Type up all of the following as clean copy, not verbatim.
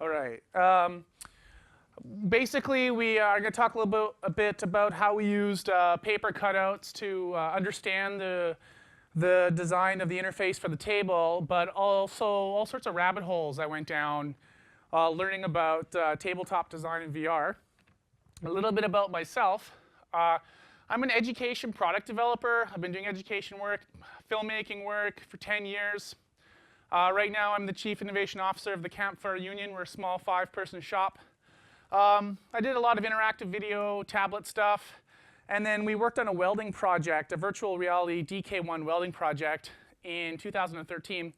All right. Basically, we are going to talk a bit about how we used paper cutouts to understand the design of the interface for the table, but also all sorts of rabbit holes I went down learning about tabletop design in VR. A little bit about myself. I'm an education product developer. I've been doing education work, filmmaking work for 10 years. Right now, I'm the Chief Innovation Officer of the Campfire Union. We're a small 5-person shop. I did a lot of interactive video, tablet stuff, and then we worked on a welding project, a virtual reality DK1 welding project in 2013.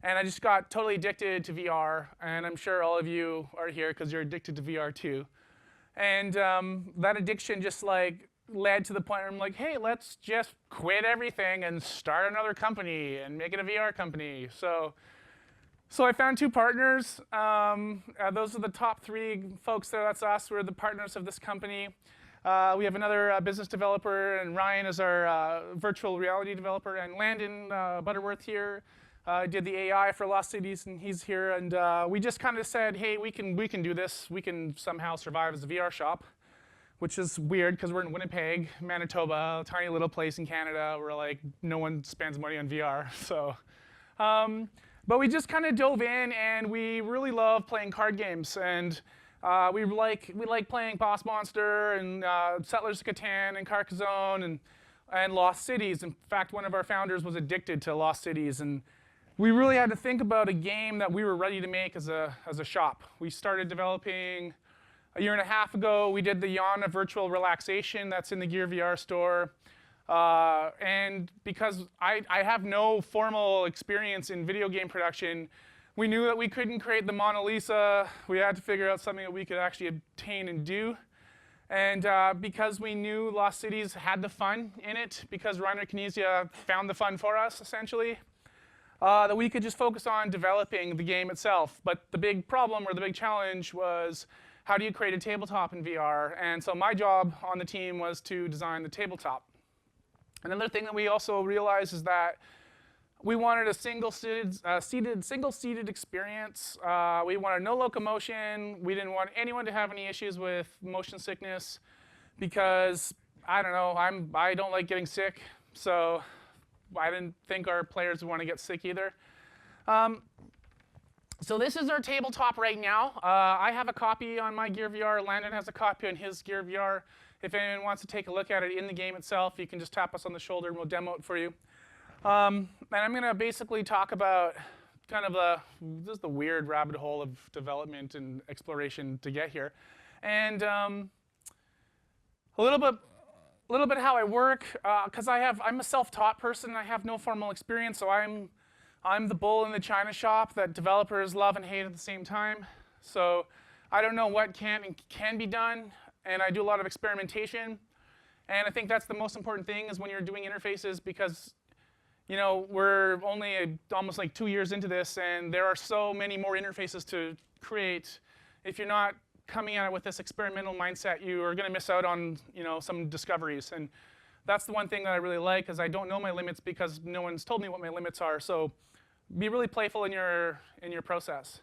And I just got totally addicted to VR, and I'm sure all of you are here because you're addicted to VR too. And that addiction just led to the point where I'm like, hey, let's just quit everything and start another company and make it a VR company. So I found 2 partners. Those are the top 3 folks there. That's us. We're the partners of this company. We have another business developer, and Ryan is our virtual reality developer, and Landon Butterworth here did the AI for Lost Cities, and he's here. And we just kind of said, hey, we can do this. We can somehow survive as a VR shop, which is weird because we're in Winnipeg, Manitoba, a tiny little place in Canada where like no one spends money on VR. So, but we just kind of dove in, and we really love playing card games, and we like playing Boss Monster and Settlers of Catan and Carcassonne and Lost Cities. In fact, one of our founders was addicted to Lost Cities, and we really had to think about a game that we were ready to make as a shop. We started developing a year and a half ago. We did the Yana virtual relaxation that's in the Gear VR store. And because I have no formal experience in video game production, we knew that we couldn't create the Mona Lisa. We had to figure out something that we could actually obtain and do. And because we knew Lost Cities had the fun in it, because Reiner Knizia found the fun for us, essentially, that we could just focus on developing the game itself. But the big problem or the big challenge was, how do you create a tabletop in VR? And so my job on the team was to design the tabletop. Another thing that we also realized is that we wanted a single-seated experience. We wanted no locomotion. We didn't want anyone to have any issues with motion sickness because, I don't know, I don't like getting sick. So I didn't think our players would want to get sick either. So this is our tabletop right now. I have a copy on my Gear VR. Landon has a copy on his Gear VR. If anyone wants to take a look at it in the game itself, you can just tap us on the shoulder and we'll demo it for you. And I'm going to basically talk about kind of this is the weird rabbit hole of development and exploration to get here. And a little bit how I work, because I'm a self-taught person. I have no formal experience, so I'm the bull in the china shop that developers love and hate at the same time. So I don't know what can be done, and I do a lot of experimentation. And I think that's the most important thing is when you're doing interfaces, because we're only almost like 2 years into this, and there are so many more interfaces to create. If you're not coming at it with this experimental mindset, you are going to miss out on some discoveries. And that's the one thing that I really like, is I don't know my limits because no one's told me what my limits are. So be really playful in your process.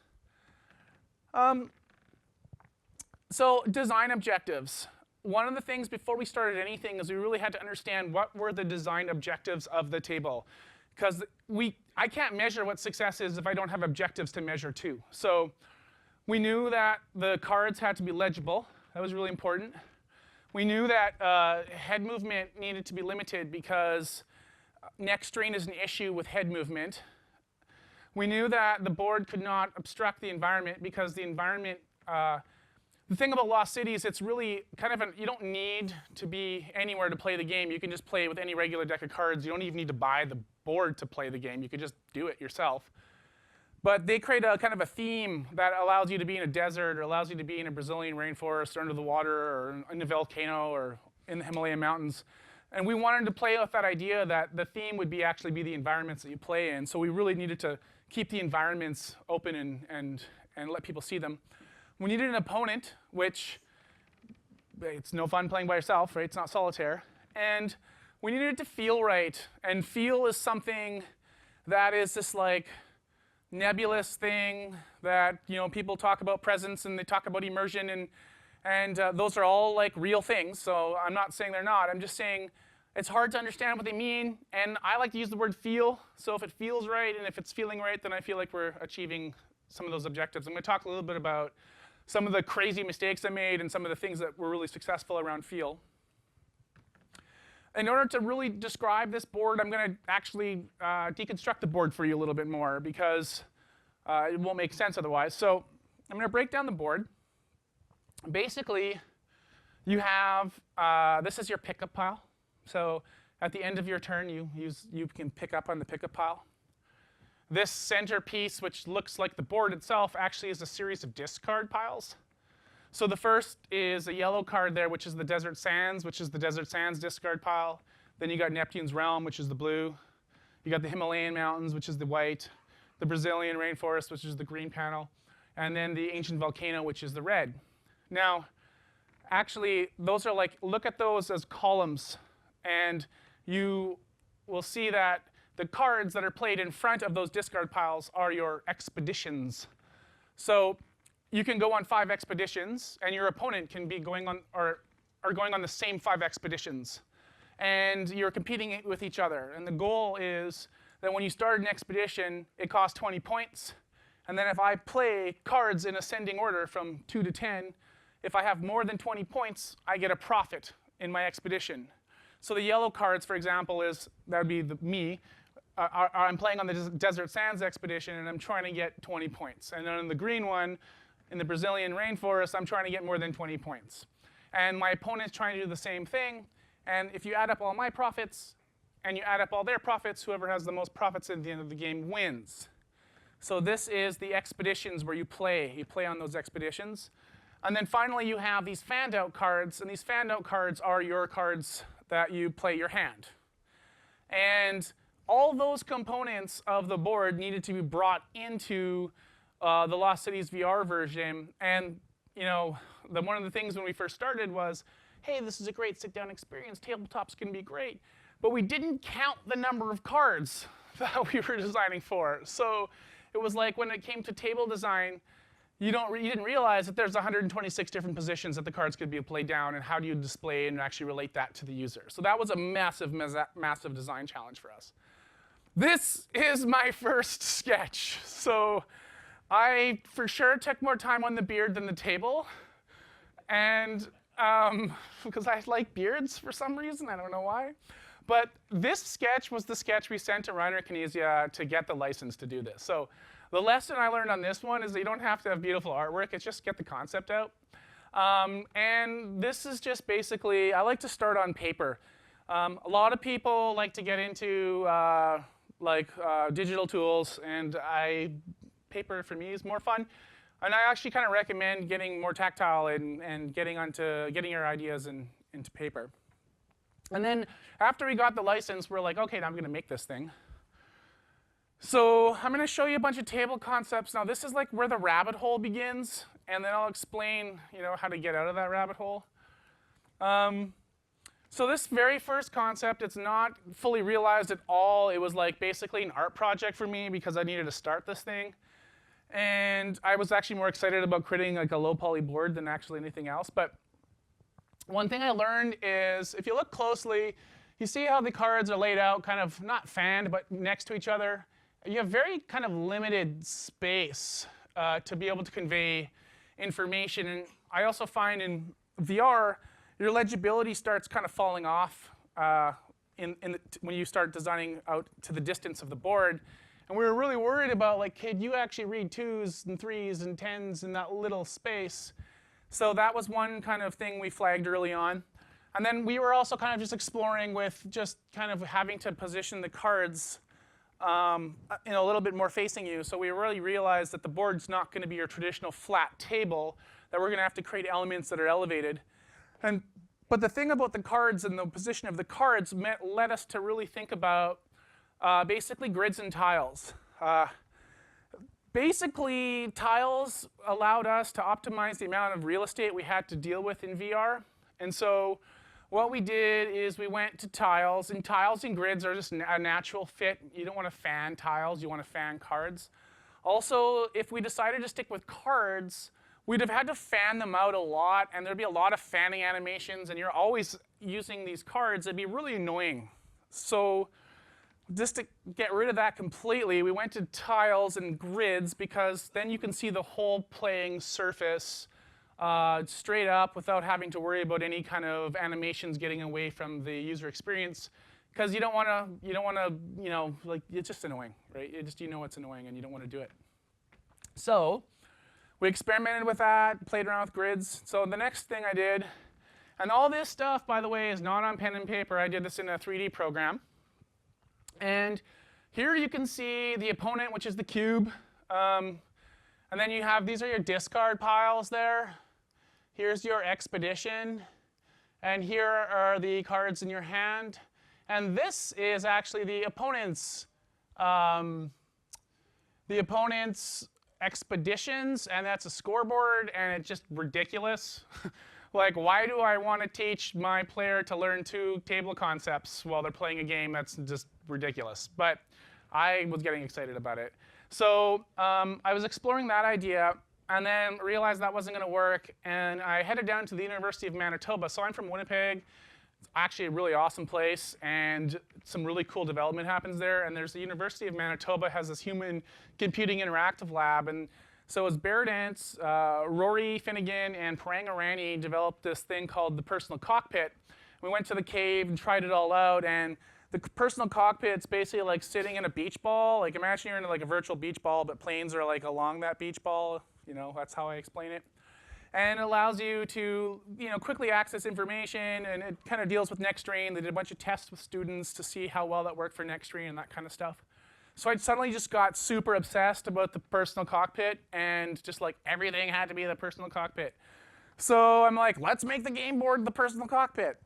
So design objectives. One of the things before we started anything is we really had to understand what were the design objectives of the table. Because I can't measure what success is if I don't have objectives to measure too. So we knew that the cards had to be legible. That was really important. We knew that head movement needed to be limited because neck strain is an issue with head movement. We knew that the board could not obstruct the environment because the environment, the thing about Lost Cities, it's really kind of you don't need to be anywhere to play the game. You can just play with any regular deck of cards. You don't even need to buy the board to play the game. You can just do it yourself. But they create a kind of a theme that allows you to be in a desert, or allows you to be in a Brazilian rainforest, or under the water, or in a volcano, or in the Himalayan mountains. And we wanted to play with that idea that the theme would actually be the environments that you play in. So we really needed to keep the environments open and let people see them. We needed an opponent, which it's no fun playing by yourself, right? It's not solitaire. And we needed it to feel right. And feel is something that is this like nebulous thing that people talk about presence and they talk about immersion, and those are all like real things. So I'm not saying they're not. I'm just saying it's hard to understand what they mean, and I like to use the word feel. So if it feels right and if it's feeling right, then I feel like we're achieving some of those objectives. I'm going to talk a little bit about some of the crazy mistakes I made and some of the things that were really successful around feel. In order to really describe this board, I'm going to actually deconstruct the board for you a little bit more because it won't make sense otherwise. So I'm going to break down the board. Basically, you have, this is your pickup pile. So at the end of your turn, you can pick up on the pickup pile. This center piece, which looks like the board itself, actually is a series of discard piles. So the first is a yellow card there, which is the Desert Sands, which is the Desert Sands discard pile. Then you got Neptune's Realm, which is the blue. You got the Himalayan Mountains, which is the white. The Brazilian Rainforest, which is the green panel. And then the Ancient Volcano, which is the red. Now, actually, those are like, look at those as columns. And you will see that the cards that are played in front of those discard piles are your expeditions. So you can go on 5 expeditions, and your opponent can be going on or are going on the same 5 expeditions. And you're competing with each other. And the goal is that when you start an expedition, it costs 20 points. And then if I play cards in ascending order from 2 to 10, if I have more than 20 points, I get a profit in my expedition. So the yellow cards, for example, that would be me. I'm playing on the Desert Sands expedition, and I'm trying to get 20 points. And then on the green one, in the Brazilian rainforest, I'm trying to get more than 20 points. And my opponent's trying to do the same thing. And if you add up all my profits, and you add up all their profits, whoever has the most profits at the end of the game wins. So this is the expeditions where you play. You play on those expeditions. And then finally, you have these fanned-out cards. And these fanned-out cards are your cards that you play your hand. And all those components of the board needed to be brought into the Lost Cities VR version. And one of the things when we first started was, hey, this is a great sit-down experience. Tabletop's going to be great. But we didn't count the number of cards that we were designing for. So it was like when it came to table design, you didn't realize that there's 126 different positions that the cards could be played down, and how do you display and actually relate that to the user. So that was a massive, massive design challenge for us. This is my first sketch. So I, for sure, took more time on the beard than the table. And because I like beards for some reason, I don't know why. But this sketch was the sketch we sent to Reiner Knizia to get the license to do this. So the lesson I learned on this one is that you don't have to have beautiful artwork. It's just get the concept out. And this is just basically, I like to start on paper. A lot of people like to get into digital tools, and paper for me is more fun. And I actually kind of recommend getting more tactile and getting your ideas into paper. And then after we got the license, we're like, okay, now I'm going to make this thing. So I'm going to show you a bunch of table concepts. Now this is like where the rabbit hole begins, and then I'll explain how to get out of that rabbit hole. So this very first concept, it's not fully realized at all. It was like basically an art project for me because I needed to start this thing. And I was actually more excited about creating like a low poly board than actually anything else. But one thing I learned is if you look closely, you see how the cards are laid out, kind of not fanned, but next to each other. You have very kind of limited space to be able to convey information. And I also find in VR, your legibility starts kind of falling off when you start designing out to the distance of the board. And we were really worried about, like, could you actually read 2s and 3s and 10s in that little space? So that was one kind of thing we flagged early on. And then we were also kind of just exploring with just kind of having to position the cards a little bit more facing you. So we really realized that the board's not going to be your traditional flat table, that we're going to have to create elements that are elevated. But the thing about the cards and the position of the cards led us to really think about basically grids and tiles. Basically, tiles allowed us to optimize the amount of real estate we had to deal with in VR. And so what we did is we went to tiles, and tiles and grids are just a natural fit. You don't want to fan tiles, you want to fan cards. Also, if we decided to stick with cards, we'd have had to fan them out a lot, and there'd be a lot of fanning animations, and you're always using these cards. It'd be really annoying. So just to get rid of that completely, we went to tiles and grids, because then you can see the whole playing surface straight up without having to worry about any kind of animations getting away from the user experience. Because you don't want to, like, it's just annoying, right? You know it's annoying and you don't want to do it. So we experimented with that, played around with grids. So the next thing I did, and all this stuff, by the way, is not on pen and paper. I did this in a 3D program. And here you can see the opponent, which is the cube. And then you have, these are your discard piles there. Here's your expedition. And here are the cards in your hand. And this is actually the opponent's expeditions, and that's a scoreboard, and it's just ridiculous. Like, why do I want to teach my player to learn 2 table concepts while they're playing a game? That's just ridiculous. But I was getting excited about it. So I was exploring that idea, and then realized that wasn't going to work, and I headed down to the University of Manitoba. So I'm from Winnipeg. It's actually a really awesome place, and some really cool development happens there. And there's the University of Manitoba has this human computing interactive lab. And so as Bear Dance, Rory Finnegan and Parang Irani developed this thing called the personal cockpit. We went to the cave and tried it all out. And the personal cockpit's basically like sitting in a beach ball. Like, imagine you're in like a virtual beach ball, but planes are like along that beach ball. You know, that's how I explain it. And it allows you to, quickly access information, and it kind of deals with next strain. They did a bunch of tests with students to see how well that worked for next strain and that kind of stuff. So I suddenly just got super obsessed about the personal cockpit, and just like everything had to be the personal cockpit. So I'm like, let's make the game board the personal cockpit.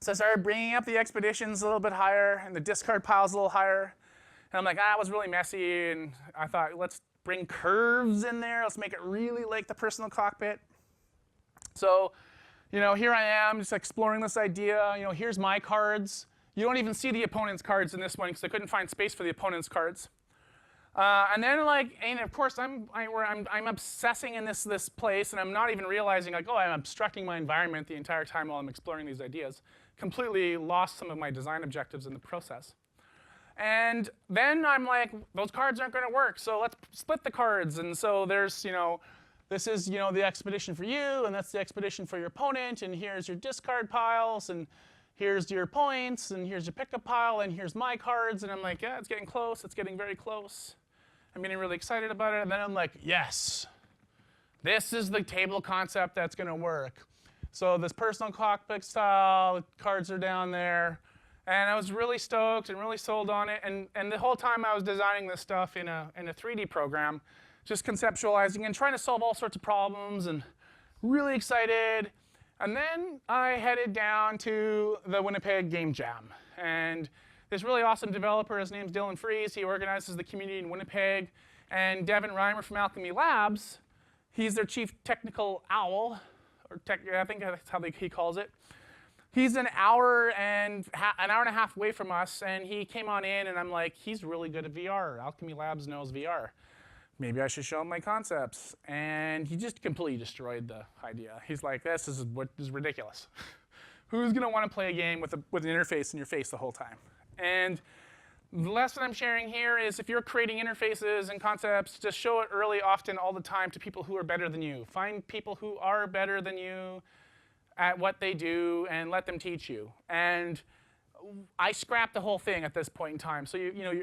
So I started bringing up the expeditions a little bit higher, and the discard piles a little higher. And I'm like, it was really messy, and I thought, let's bring curves in there. Let's make it really like the personal cockpit. So, here I am just exploring this idea. Here's my cards. You don't even see the opponent's cards in this one because I couldn't find space for the opponent's cards. And then, and of course, I'm obsessing in this place, and I'm not even realizing, I'm obstructing my environment the entire time while I'm exploring these ideas. Completely lost some of my design objectives in the process. And then I'm like, those cards aren't going to work, so let's split the cards. And so there's, this is, the expedition for you, and that's the expedition for your opponent, and here's your discard piles, and here's your points, and here's your pickup pile, and here's my cards. And I'm like, yeah, it's getting close. It's getting very close. I'm getting really excited about it. And then I'm like, yes, this is the table concept that's going to work. So this personal cockpit style, cards are down there. And I was really stoked and really sold on it. And the whole time I was designing this stuff in a 3D program, just conceptualizing and trying to solve all sorts of problems, and really excited. And then I headed down to the Winnipeg Game Jam. And this really awesome developer, his name's Dylan Fries, he organizes the community in Winnipeg. And Devin Reimer from Alchemy Labs, he's their chief technical owl, or I think that's how he calls it. He's an hour and a half away from us, and he came on in, and I'm like, he's really good at VR. Alchemy Labs knows VR. Maybe I should show him my concepts. And he just completely destroyed the idea. He's like, this is ridiculous. Who's going to want to play a game with an interface in your face the whole time? And the lesson I'm sharing here is, if you're creating interfaces and concepts, just show it early, often, all the time to people who are better than you. Find people who are better than you at what they do and let them teach you. And I scrapped the whole thing at this point in time. So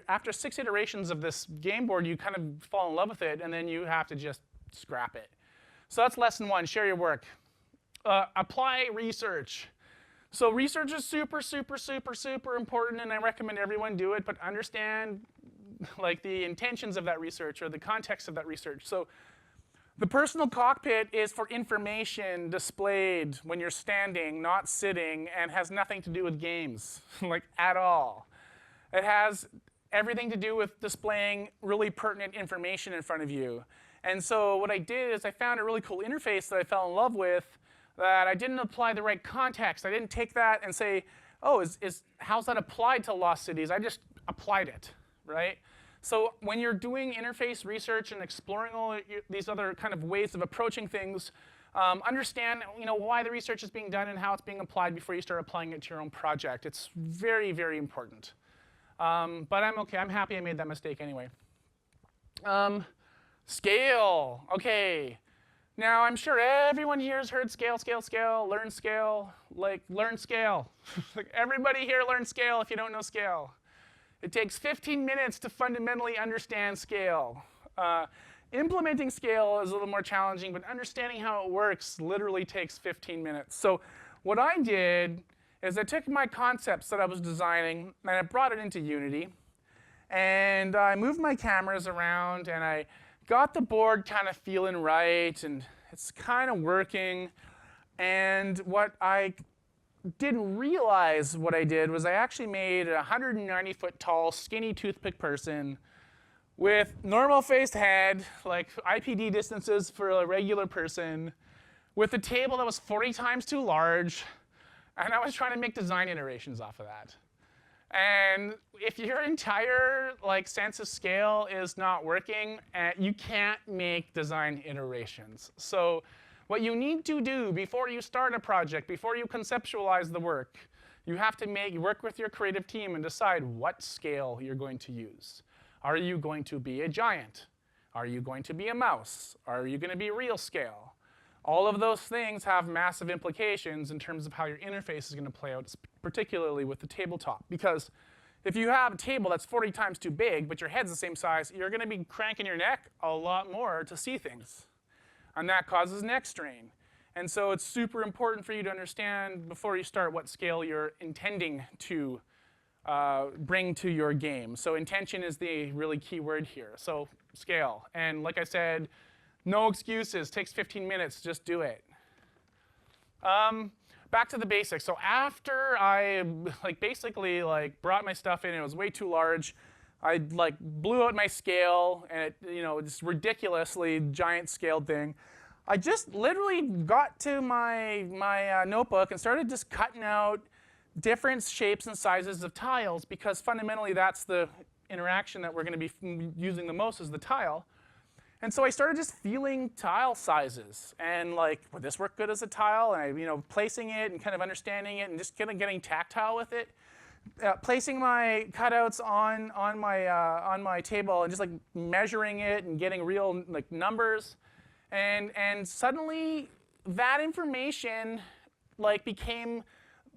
after 6 iterations of this game board, you kind of fall in love with it, and then you have to just scrap it. So that's lesson 1, share your work. Apply research. So research is super, super, super, super important, and I recommend everyone do it, but understand the intentions of that research or the context of that research. So the personal cockpit is for information displayed when you're standing, not sitting, and has nothing to do with games, at all. It has everything to do with displaying really pertinent information in front of you. And so what I did is I found a really cool interface that I fell in love with, that I didn't apply the right context. I didn't take that and say, oh, how's that applied to Lost Cities? I just applied it, right? So when you're doing interface research and exploring all these other kind of ways of approaching things, understand why the research is being done and how it's being applied before you start applying it to your own project. It's very, very important. But I'm okay. I'm happy I made that mistake anyway. Scale. Okay. Now, I'm sure everyone here has heard scale, scale, scale, learn scale. Like, learn scale. Like, everybody here learns scale if you don't know scale. It takes 15 minutes to fundamentally understand scale. Implementing scale is a little more challenging, but understanding how it works literally takes 15 minutes. So what I did is I took my concepts that I was designing, and I brought it into Unity. And I moved my cameras around, and I got the board kind of feeling right, and it's kind of working. And what I didn't realize what I did was I actually made a 190-foot tall, skinny toothpick person with normal-faced head, like IPD distances for a regular person, with a table that was 40 times too large, and I was trying to make design iterations off of that. And if your entire sense of scale is not working, you can't make design iterations. So what you need to do before you start a project, before you conceptualize the work, you have to work with your creative team and decide what scale you're going to use. Are you going to be a giant? Are you going to be a mouse? Are you going to be real scale? All of those things have massive implications in terms of how your interface is going to play out, particularly with the tabletop. Because if you have a table that's 40 times too big, but your head's the same size, you're going to be cranking your neck a lot more to see things. And that causes neck strain. And so it's super important for you to understand before you start what scale you're intending to bring to your game. So intention is the really key word here. So scale. And like I said, no excuses. Takes 15 minutes. Just do it. Back to the basics. So after I basically brought my stuff in, it was way too large. I blew out my scale, and this ridiculously giant scaled thing. I just literally got to my notebook and started just cutting out different shapes and sizes of tiles, because fundamentally that's the interaction that we're going to be using the most, is the tile. And so I started just feeling tile sizes, and would this work good as a tile? And I, placing it and kind of understanding it, and just kind of getting tactile with it. Placing my cutouts on my table and just measuring it and getting real numbers, and suddenly that information became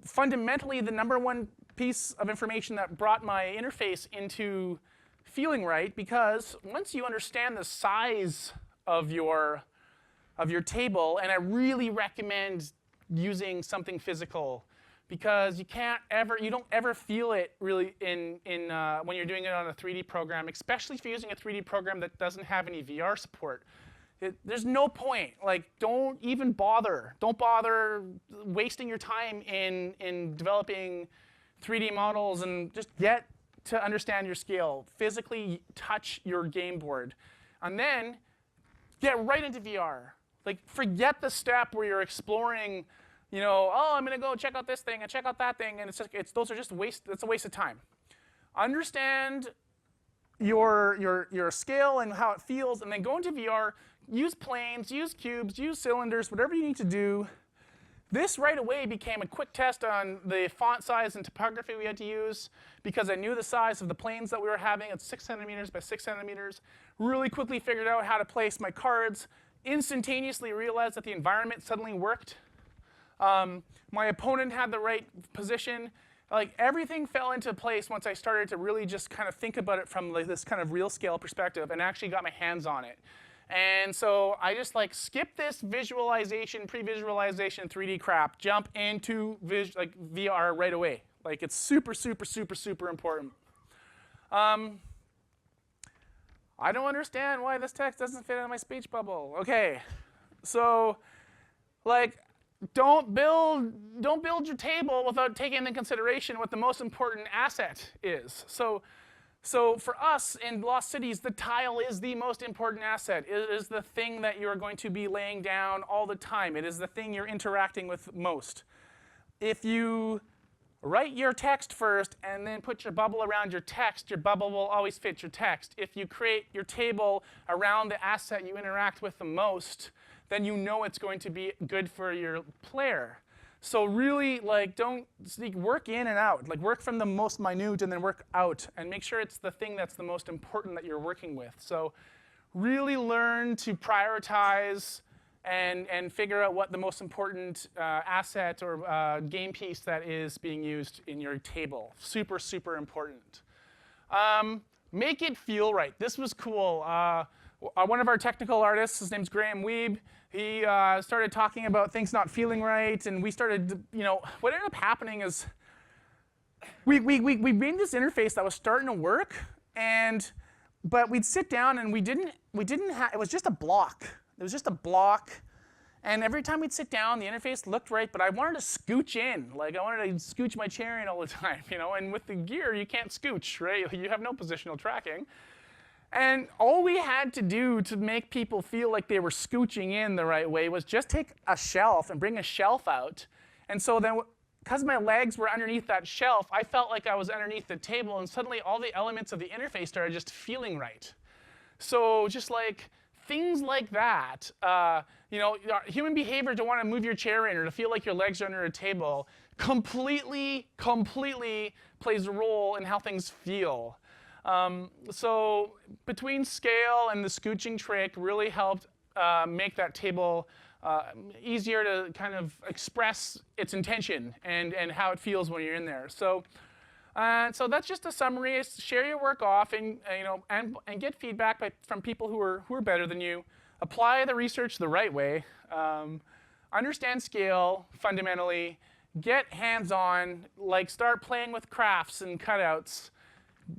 fundamentally the #1 piece of information that brought my interface into feeling right, because once you understand the size of your table, and I really recommend using something physical, because you don't ever feel it really when you're doing it on a 3D program, especially if you're using a 3D program that doesn't have any VR support. There's no point. Don't even bother. Don't bother wasting your time in developing 3D models, and just get to understand your scale. Physically touch your game board. And then get right into VR. Forget the step where you're exploring, oh, I'm going to go check out this thing and check out that thing, and it's a waste of time. Understand your scale and how it feels, and then go into VR, use planes, use cubes, use cylinders, whatever you need to do. This right away became a quick test on the font size and typography we had to use, because I knew the size of the planes that we were having. It's 6 centimeters by 6 centimeters. Really quickly figured out how to place my cards. Instantaneously realized that the environment suddenly worked. My opponent had the right position. Everything fell into place once I started to really just kind of think about it from this kind of real scale perspective, and actually got my hands on it. And so I just skip this visualization, pre-visualization 3D crap, jump into VR right away. It's super, super, super, super important. I don't understand why this text doesn't fit in my speech bubble. Okay, so don't build your table without taking into consideration what the most important asset is. So for us in Lost Cities, the tile is the most important asset. It is the thing that you're going to be laying down all the time. It is the thing you're interacting with most. If you write your text first and then put your bubble around your text, your bubble will always fit your text. If you create your table around the asset you interact with the most, then you know it's going to be good for your player. So really, don't work in and out. Work from the most minute and then work out, and make sure it's the thing that's the most important that you're working with. So really learn to prioritize and figure out what the most important asset or game piece that is being used in your table. Super, super important. Make it feel right. This was cool. One of our technical artists, his name's Graham Weeb, he started talking about things not feeling right, and we started, what ended up happening is we made this interface that was starting to work, but we'd sit down and we didn't have, it was just a block. It was just a block, and every time we'd sit down, the interface looked right, but I wanted to scooch in. I wanted to scooch my chair in all the time, and with the gear, you can't scooch, right? You have no positional tracking. And all we had to do to make people feel like they were scooching in the right way was just take a shelf and bring a shelf out. And so then, because my legs were underneath that shelf, I felt like I was underneath the table, and suddenly all the elements of the interface started just feeling right. So just things like that, human behavior to want to move your chair in or to feel like your legs are under a table completely plays a role in how things feel. So between scale and the scooching trick really helped make that table easier to kind of express its intention and how it feels when you're in there. So that's just a summary. Share your work off and get feedback from people who are better than you. Apply the research the right way. Understand scale fundamentally. Get hands-on. Start playing with crafts and cutouts.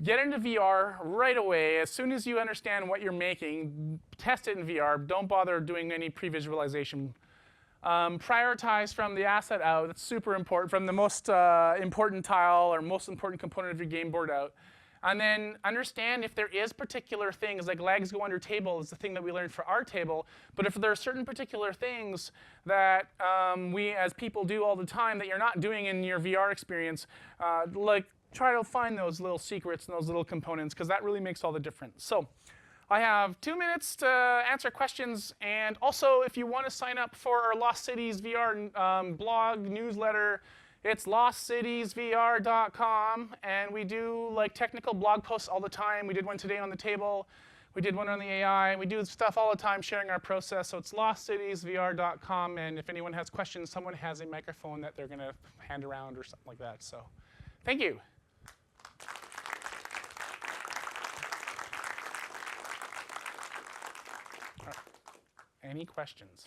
Get into VR right away. As soon as you understand what you're making, test it in VR. Don't bother doing any pre-visualization. Prioritize from the asset out. That's super important. From the most important tile or most important component of your game board out. And then understand if there is particular things, like legs go under table is the thing that we learned for our table. But if there are certain particular things that we as people do all the time that you're not doing in your VR experience, try to find those little secrets and those little components, because that really makes all the difference. So I have 2 minutes to answer questions, and also if you want to sign up for our Lost Cities VR blog newsletter, it's lostcitiesvr.com, and we do technical blog posts all the time. We did one today on the table. We did one on the AI. We do stuff all the time sharing our process, so it's lostcitiesvr.com, and if anyone has questions, someone has a microphone that they're going to hand around or something like that. So thank you. Any questions?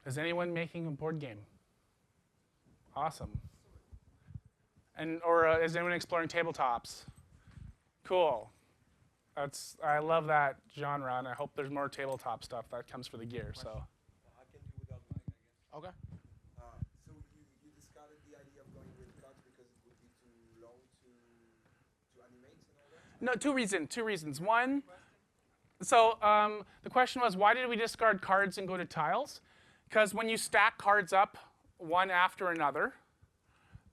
Is anyone making a board game? Awesome. Or is anyone exploring tabletops? Cool. I love that genre, and I hope there's more tabletop stuff that comes for the gear. So. I can do without mic, I guess. Okay. So you discarded the idea of going with cuts because it would be too long to animate and all that? No, two reasons. One. So the question was, why did we discard cards and go to tiles? Because when you stack cards up one after another,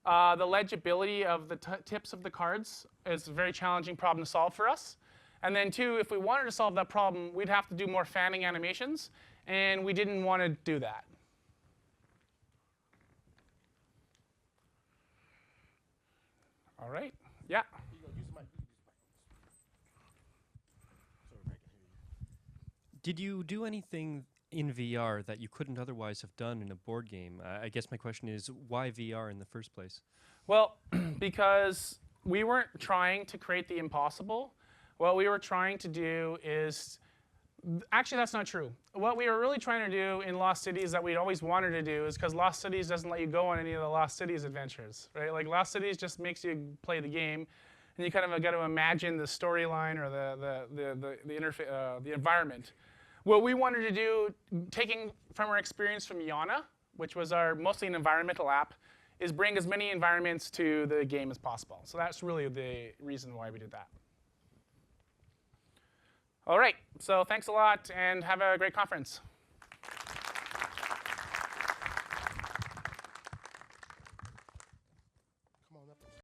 the legibility of the tips of the cards is a very challenging problem to solve for us. And then two, if we wanted to solve that problem, we'd have to do more fanning animations, and we didn't want to do that. All right. Yeah. Did you do anything in VR that you couldn't otherwise have done in a board game? I guess my question is, why VR in the first place? Well, because we weren't trying to create the impossible. What we were trying to do is, actually that's not true. What we were really trying to do in Lost Cities that we'd always wanted to do is, because Lost Cities doesn't let you go on any of the Lost Cities adventures, right? Lost Cities just makes you play the game, and you kind of got to imagine the storyline or the environment. What we wanted to do, taking from our experience from Yana, which was mostly an environmental app, is bring as many environments to the game as possible. So that's really the reason why we did that. All right, so thanks a lot, and have a great conference.